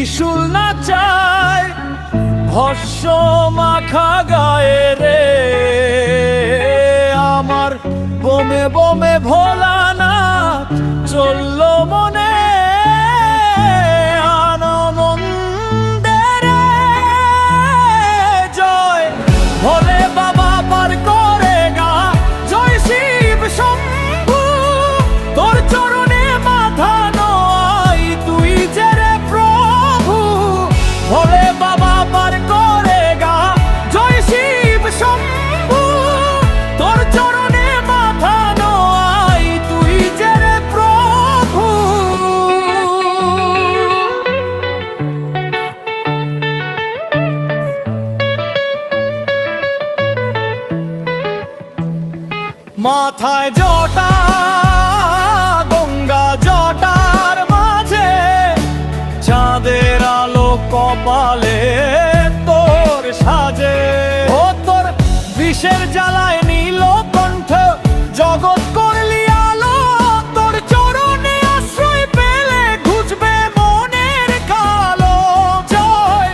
ত্রিশূল নাচায় ভস্য মাখা গায়ে রে আমার বমে বমে ভোলানাথ চলল মনে আনন্দে রে জয় ভোলে বাবা পার করে গা জয় শিব শম্ভু তোর চরণে মাথা নয় তুই যে রে প্রভু ভোলে বাবা পার করে গা জয় শিব শম্ভু তোর চরণে মাথা নয় তুই যে রে প্রভু মাথায় জটা গঙ্গা জটার মাঝে চাঁদের আলো কপালে তোর সাজে ও তোর বিষের জ্বালায় নীল কণ্ঠ জগৎ করলি আলো তোর চরণে আশ্রয় পেলে ঘুচবে মনের কালো জয়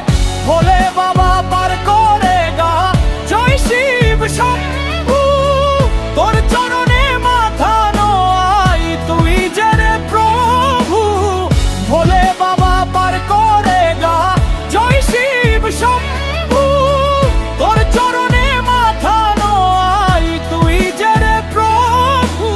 ভোলে বাবা পার করে গা জয় শিব শম্ভু তোর চরণে মাথা নয় তুই যে রে প্রভু ভোলে বাবা পার করে গা জয় শিব শম্ভু তোর চরণে মাথা নয় তুই যে রে প্রভু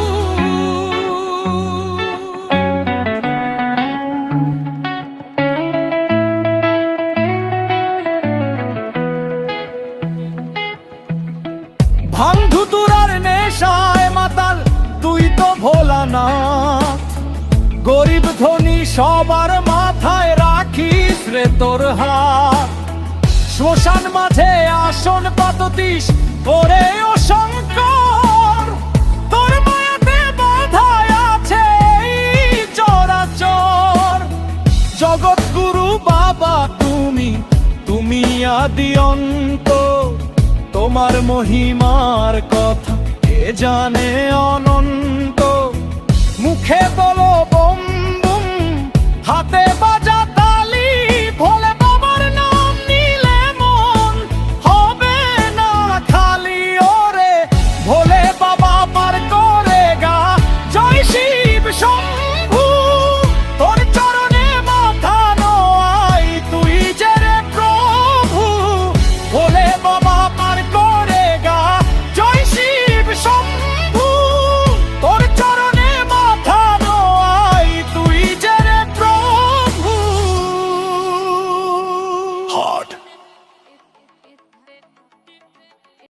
ভাঙ ধুতুরার নেশায় মাতাল তুই তো ভোলানাথ গরিব ধনী সবার মাথায় রাখিস রে তোর হাত শ্মশান মাঝে আসন পাততিস ওরে ও শঙ্কর তোর মায়াতে বাধায় আছে এই চরাচর জগৎগুরু বাবা তুমি আদি অন্ত তোমার মহিমার কথা কে জানে অনন্ত মুখে বলো বম বম হাতে